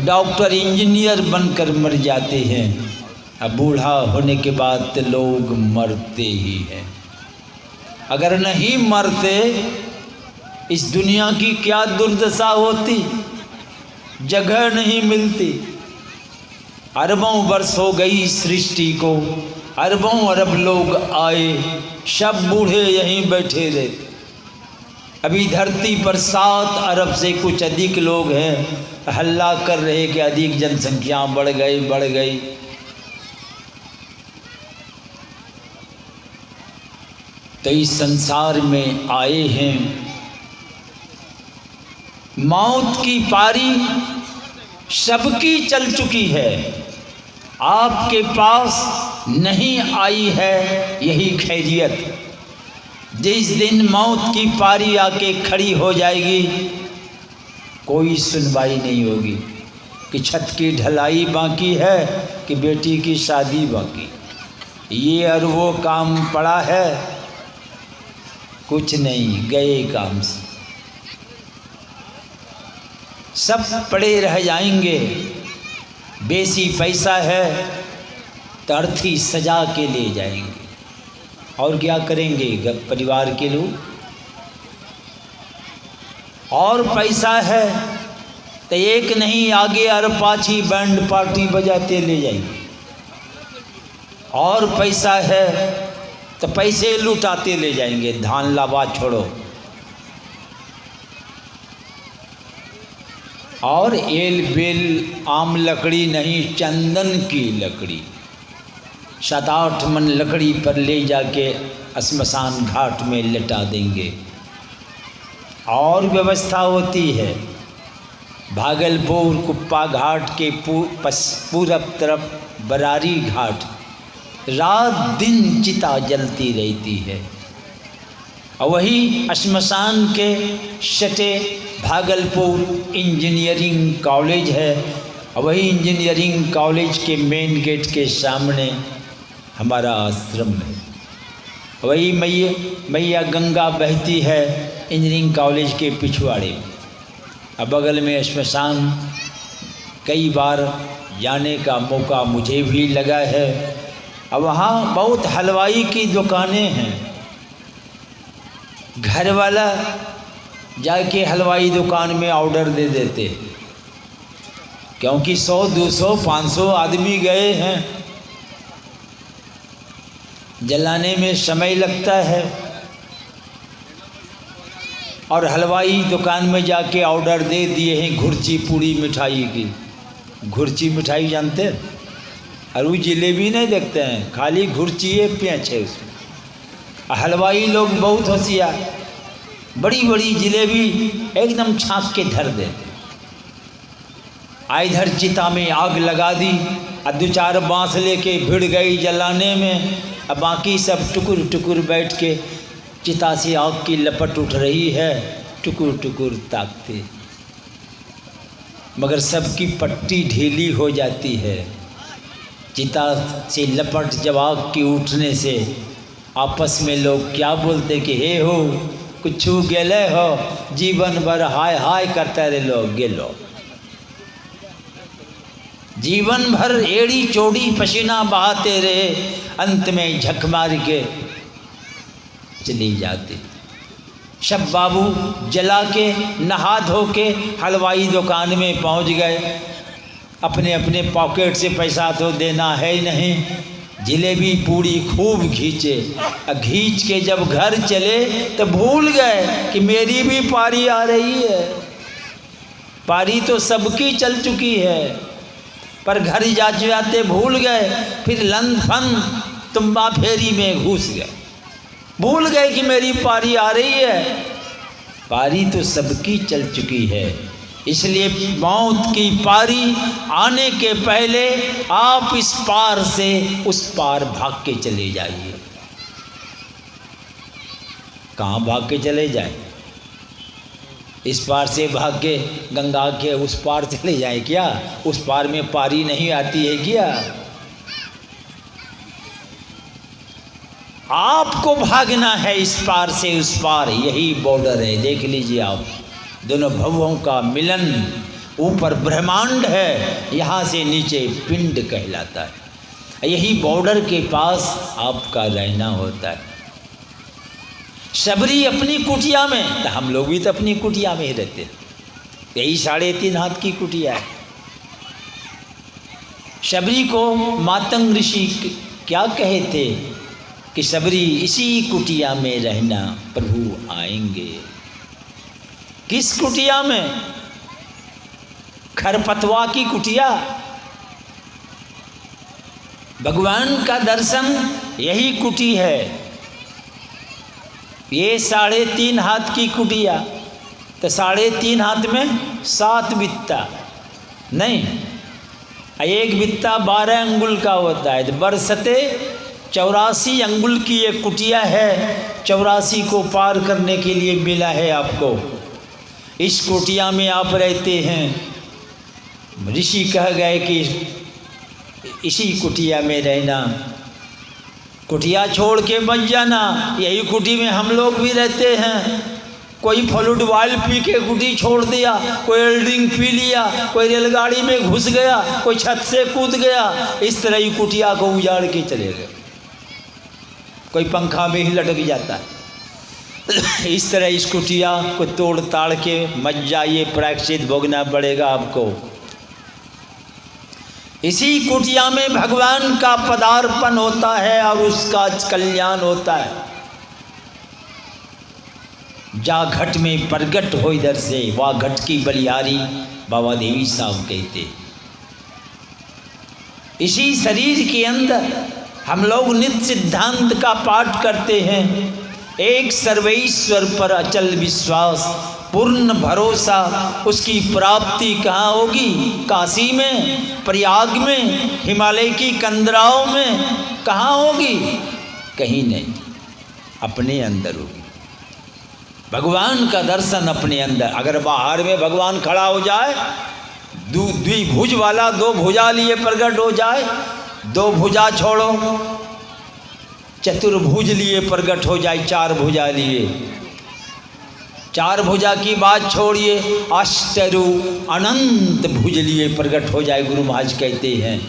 Doctor engineer बनकर मर जाते हैं। अब बूढ़ा होने के बाद तो लोग मरते ही हैं। अगर नहीं मरते इस दुनिया की क्या दुर्दशा होती, जगह नहीं मिलती। अरबों वर्ष हो गई सृष्टि को, अरबों अरब लोग आए, सब बूढ़े यहीं बैठे रहते। अभी धरती पर 7 अरब से कुछ अधिक लोग हैं, हल्ला कर रहे कि अधिक जनसंख्या बढ़ गई। तो इस संसार में आए हैं, मौत की पारी सबकी चल चुकी है, आपके पास नहीं आई है यही खैरियत। जिस दिन मौत की पारी आके खड़ी हो जाएगी, कोई सुनवाई नहीं होगी कि छत की ढलाई बाकी है कि बेटी की शादी बाकी, ये और वो काम पड़ा है, कुछ नहीं, गए काम से सब पड़े रह जाएंगे। बेसी पैसा है तो अर्थी सजा के ले जाएंगे, और क्या करेंगे परिवार के लोग। और पैसा है तो एक नहीं आगे और पाछी बैंड पार्टी बजाते ले जाएंगे। और पैसा है तो पैसे लुटाते ले जाएंगे, धान लावा छोड़ो। और एल बेल आम लकड़ी नहीं, चंदन की लकड़ी 7-8 मन लकड़ी पर ले जाके श्मशान घाट में लटा देंगे। और व्यवस्था होती है, भागलपुर कुप्पा घाट के पूरब तरफ बरारी घाट, रात दिन चिता जलती रहती है। और वही श्मशान के सटे भागलपुर इंजीनियरिंग कॉलेज है, और वही इंजीनियरिंग कॉलेज के मेन गेट के सामने हमारा आश्रम है। वही मैया गंगा बहती है इंजीनियरिंग कॉलेज के पिछवाड़े। अब बगल में श्मशान, कई बार जाने का मौका मुझे भी लगा है। अब वहाँ बहुत हलवाई की दुकानें हैं, घर वाला जाके हलवाई दुकान में ऑर्डर दे देते, क्योंकि 100, 200, 500 आदमी गए हैं, जलाने में समय लगता है। और हलवाई दुकान में जाके ऑर्डर दे दिए हैं घुर्ची पूड़ी मिठाई की। घुर्ची मिठाई जानते हैं? और वो जलेबी नहीं देखते हैं, खाली घुर्ची है, पेंच है उसमें। हलवाई लोग बहुत होशियार, बड़ी बड़ी जलेबी एकदम छाँक के धर देते। इधर चिता में आग लगा दी, और 2-4 बांस लेके भिड़ गई जलाने में। अब बाकी सब टुकुर टुकुर बैठ के, चिता से आग की लपट उठ रही है, टुकुर टुकुर ताकते, मगर सबकी पट्टी ढीली हो जाती है। चिता से लपट जब आग की उठने से आपस में लोग क्या बोलते कि हे हो कुछ गेले हो, जीवन भर हाय हाय करते रहे लोग, गेलो जीवन भर एड़ी चोड़ी पसीना बहाते रहे, अंत में झक मार के चली जाती। सब बाबू जला के नहा धो के हलवाई दुकान में पहुंच गए। अपने अपने पॉकेट से पैसा तो देना है ही नहीं, जलेबी पूड़ी खूब खींचे। खींच के जब घर चले तो भूल गए कि मेरी भी पारी आ रही है। पारी तो सबकी चल चुकी है, पर घर जाते भूल गए। फिर लन फन तुम्बा फेरी में घुस गए, भूल गए कि मेरी पारी आ रही है। पारी तो सबकी चल चुकी है, इसलिए मौत की पारी आने के पहले आप इस पार से उस पार भाग के चले जाइए। कहाँ भाग के चले जाए? इस पार से भाग के गंगा के उस पार चले जाए क्या? उस पार में पारी नहीं आती है क्या? आपको भागना है इस पार से उस पार, यही बॉर्डर है। देख लीजिए आप, दोनों भवों का मिलन, ऊपर ब्रह्मांड है, यहाँ से नीचे पिंड कहलाता है। यही बॉर्डर के पास आपका रहना होता है। शबरी अपनी कुटिया में, तो हम लोग भी तो अपनी कुटिया में ही रहते हैं। यही 3.5 हाथ की कुटिया है। शबरी को मातंग ऋषि क्या कहे थे कि शबरी इसी कुटिया में रहना, प्रभु आएंगे। किस कुटिया में? खरपतवा की कुटिया। भगवान का दर्शन यही कुटी है। ये 3.5 हाथ की कुटिया, तो 3.5 हाथ में 7 बित्ता नहीं, एक बित्ता 12 अंगुल का होता है। तो बरसते 84 अंगुल की एक कुटिया है। 84 को पार करने के लिए मिला है आपको। इस कुटिया में आप रहते हैं। ऋषि कह गए कि इसी कुटिया में रहना, कुटिया छोड़ के मत जाना। यही कुटी में हम लोग भी रहते हैं। कोई फ्लूड वाइल पी के कुटी छोड़ दिया, कोई एल्डिंग पी लिया, कोई रेलगाड़ी में घुस गया, कोई छत से कूद गया। इस तरह ही कुटिया को उजाड़ के चले गए। कोई पंखा में ही लटक जाता है। इस तरह इस कुटिया को तोड़ ताड़ के मत जाइए, प्रायश्चित भोगना पड़ेगा आपको। इसी कुटिया में भगवान का पदार्पण होता है और उसका कल्याण होता है। जा घट में प्रगट हो इधर से, वाह घट की बलिहारी बाबा देवी साहब कहते। इसी शरीर के अंदर हम लोग नित्य सिद्धांत का पाठ करते हैं। एक सर्वेश्वर पर अचल विश्वास, पूर्ण भरोसा। उसकी प्राप्ति कहाँ होगी? काशी में, प्रयाग में, हिमालय की कंदराओं में। कहाँ होगी? कहीं नहीं, अपने अंदर होगी। भगवान का दर्शन अपने अंदर। अगर बाहर में भगवान खड़ा हो जाए, द्विभुज वाला 2 भुजा लिए प्रकट हो जाए, 2 भुजा छोड़ो, चतुर्भुज लिए प्रकट हो जाए, 4 भुजा लिए। 4 भुजा की बात छोड़िए, अष्टरु अनंत भुज लिए प्रकट हो जाए। गुरु महाराज कहते हैं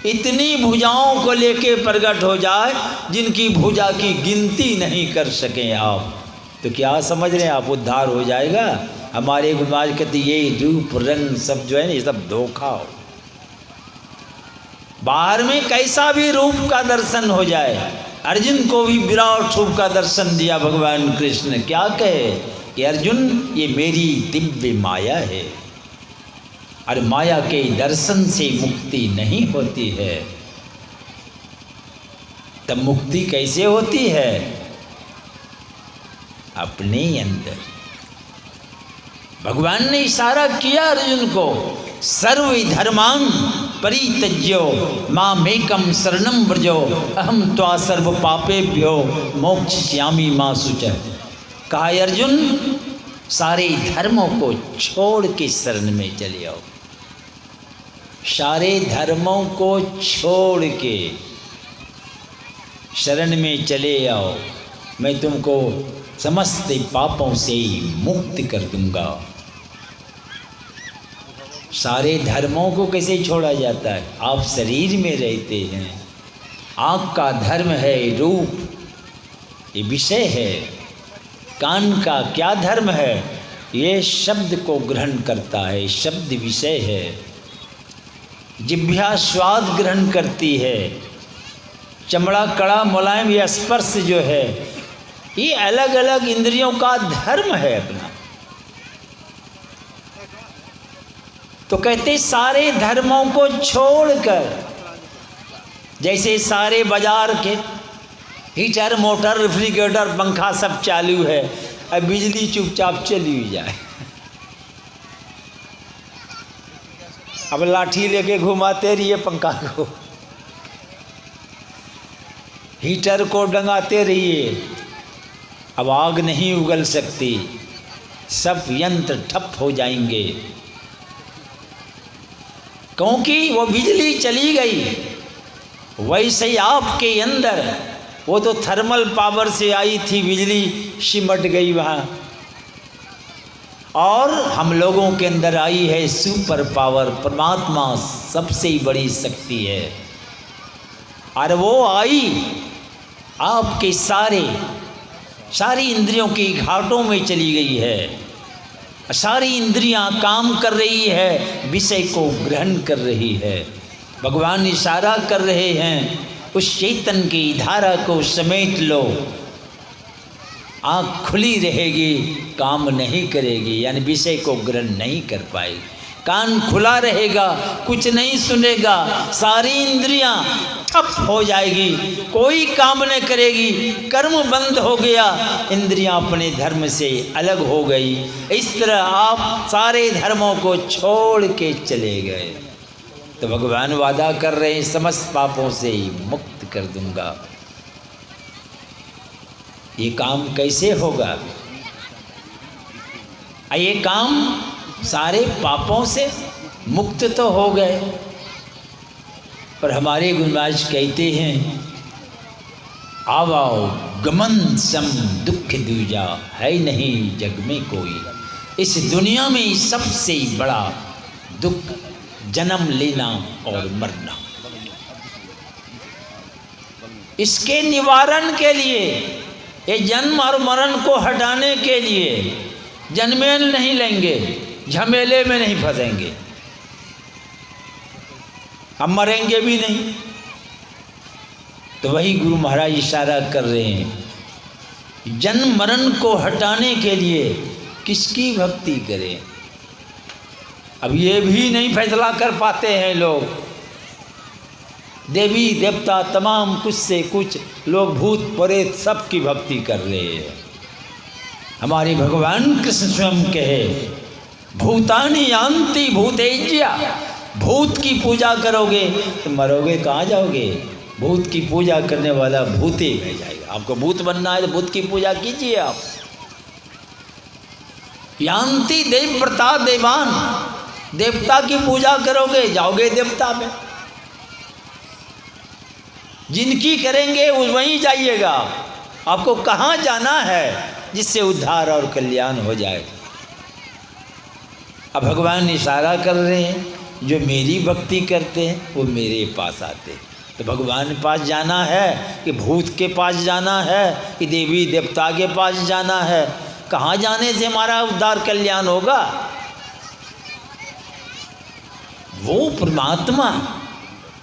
इतनी भुजाओं को लेके प्रकट हो जाए जिनकी भुजा की गिनती नहीं कर सकें आप, तो क्या समझ रहे हैं आप? उद्धार हो जाएगा। हमारे गुरु महाराज कहते ये रूप रंग सब जो है ना, ये सब धोखा हो। बाहर में कैसा भी रूप का दर्शन हो जाए। अर्जुन को भी विराट रूप का दर्शन दिया भगवान कृष्ण। क्या कहे कि अर्जुन ये मेरी दिव्य माया है, और माया के दर्शन से मुक्ति नहीं होती है। तब मुक्ति कैसे होती है? अपने अंदर। भगवान ने इशारा किया अर्जुन को, सर्व धर्मान् परित्यज्यो मामेकं शरणं व्रजो अहम त्वा सर्व पापेभ्यो मोक्षयिष्यामि मा शुचः। कहा अर्जुन सारे धर्मों को छोड़ के शरण में चले आओ। सारे धर्मों को छोड़ के शरण में चले आओ, मैं तुमको समस्त पापों से मुक्त कर दूंगा। सारे धर्मों को कैसे छोड़ा जाता है? आप शरीर में रहते हैं। आँख का धर्म है रूप, ये विषय है। कान का क्या धर्म है? ये शब्द को ग्रहण करता है, शब्द विषय है। जिह्वा स्वाद ग्रहण करती है। चमड़ा कड़ा मुलायम ये स्पर्श जो है, ये अलग अलग इंद्रियों का धर्म है अपना। तो कहते सारे धर्मों को छोड़कर, जैसे सारे बाजार के हीटर मोटर रेफ्रिजरेटर पंखा सब चालू है, अब बिजली चुपचाप चली हुई जाए। अब लाठी लेके घुमाते रहिए पंखा को, हीटर को डंगाते रहिए, अब आग नहीं उगल सकती, सब यंत्र ठप हो जाएंगे, क्योंकि वो बिजली चली गई। वैसे ही आपके अंदर वो तो थर्मल पावर से आई थी बिजली, सिमट गई वहाँ। और हम लोगों के अंदर आई है सुपर पावर। परमात्मा सबसे बड़ी शक्ति है और वो आई आपके सारी इंद्रियों की घाटों में चली गई है। सारी इंद्रियां काम कर रही है, विषय को ग्रहण कर रही है। भगवान इशारा कर रहे हैं उस चेतन की धारा को समेट लो। आँख खुली रहेगी, काम नहीं करेगी, यानी विषय को ग्रहण नहीं कर पाएगी। कान खुला रहेगा, कुछ नहीं सुनेगा, सारी इंद्रियां ठप हो जाएगी, कोई काम नहीं करेगी, कर्म बंद हो गया, इंद्रियां अपने धर्म से अलग हो गई। इस तरह आप सारे धर्मों को छोड़ के चले गए। तो भगवान वादा कर रहे हैं समस्त पापों से मुक्त कर दूंगा। ये काम कैसे होगा? ये काम सारे पापों से मुक्त तो हो गए, पर हमारे गुरुराज कहते हैं आवो गमन सम दुख दूजा, है नहीं जग में कोई। इस दुनिया में सबसे बड़ा दुख जन्म लेना और मरना। इसके निवारण के लिए, ये जन्म और मरण को हटाने के लिए जन्मेल नहीं लेंगे, झमेले में नहीं फंसेंगे, हम मरेंगे भी नहीं। तो वही गुरु महाराज इशारा कर रहे हैं, जन्म मरण को हटाने के लिए किसकी भक्ति करें। अब ये भी नहीं फैसला कर पाते हैं लोग। देवी देवता तमाम कुछ से कुछ लोग, भूत प्रेत सबकी भक्ति कर रहे हैं। हमारे भगवान कृष्ण स्वयं कहे भूतानि यान्ति भूतेज्या, भूत की पूजा करोगे तो मरोगे, कहाँ जाओगे? भूत की पूजा करने वाला भूते में जाएगा। आपको भूत बनना है तो भूत की पूजा कीजिए आप। यान्ति देवव्रता देवान, देवता की पूजा करोगे जाओगे देवता में। जिनकी करेंगे वहीं जाइएगा। आपको कहाँ जाना है जिससे उद्धार और कल्याण हो जाए। अब भगवान इशारा कर रहे हैं जो मेरी भक्ति करते हैं वो मेरे पास आते हैं। तो भगवान के पास जाना है कि भूत के पास जाना है कि देवी देवता के पास जाना है? कहाँ जाने से हमारा उद्धार कल्याण होगा? वो परमात्मा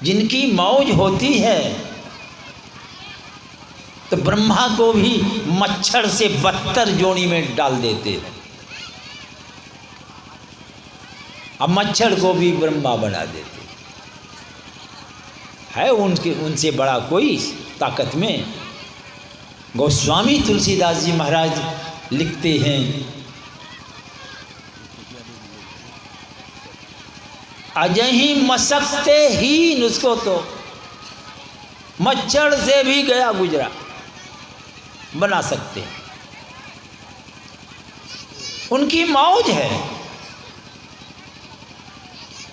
जिनकी मौज होती है। तो ब्रह्मा को भी मच्छर से बदतर जोनी में डाल देते हैं, अब मच्छर को भी ब्रह्मा बना देते है। उनसे बड़ा कोई ताकत में? गोस्वामी तुलसीदास जी महाराज लिखते हैं, अजही मसकते ही उसको तो मच्छर से भी गया गुजरा बना सकते। उनकी मौज है।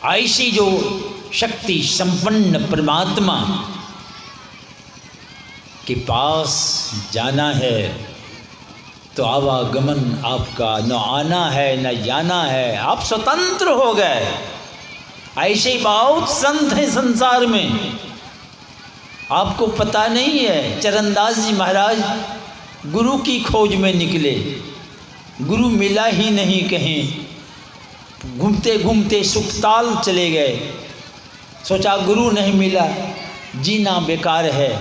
ऐसी जो शक्ति संपन्न परमात्मा के पास जाना है तो आवागमन आपका न आना है न जाना है, आप स्वतंत्र हो गए। ऐसे बहुत संत हैं संसार में, आपको पता नहीं है। चरणदास जी महाराज गुरु की खोज में निकले, गुरु मिला ही नहीं कहीं, घूमते घूमते सुखताल चले गए। सोचा गुरु नहीं मिला, जीना बेकार है।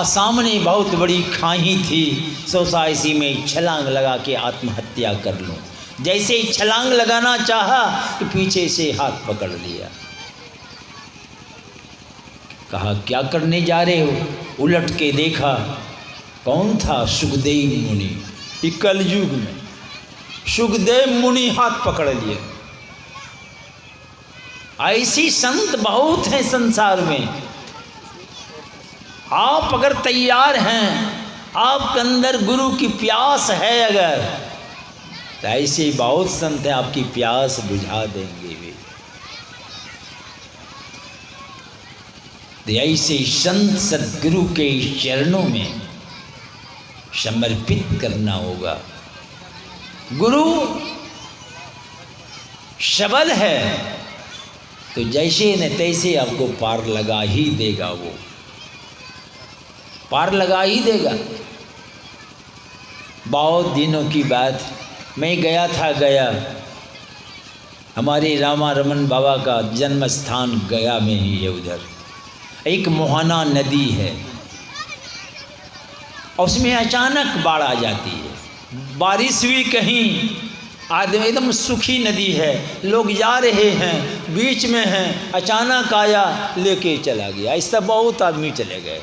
सामने बहुत बड़ी खाई थी, सोचा इसी में छलांग लगा के आत्महत्या कर लूं। जैसे ही छलांग लगाना चाहा कि पीछे से हाथ पकड़ लिया। कहा क्या करने जा रहे हो? उलट के देखा, कौन था? सुखदेव मुनि। इस कलयुग में सुखदेव मुनि हाथ पकड़ लिए। ऐसी संत बहुत हैं संसार में। आप अगर तैयार हैं, आपके अंदर गुरु की प्यास है अगर, तो ऐसे बहुत संत हैं आपकी प्यास बुझा देंगे वे। ऐसे संत सद्गुरु के चरणों में समर्पित करना होगा। गुरु शब्द है तो जैसे न तैसे आपको पार लगा ही देगा, वो पार लगा ही देगा। बहुत दिनों की बात, मैं गया था गया, हमारे रामा रमन बाबा का जन्म स्थान गया में ही है। उधर एक मोहाना नदी है और उसमें अचानक बाढ़ आ जाती है। बारिश हुई कहीं, आदमी एकदम सूखी नदी है, लोग जा रहे हैं, बीच में हैं, अचानक आया लेके चला गया। ऐसा बहुत आदमी चले गए।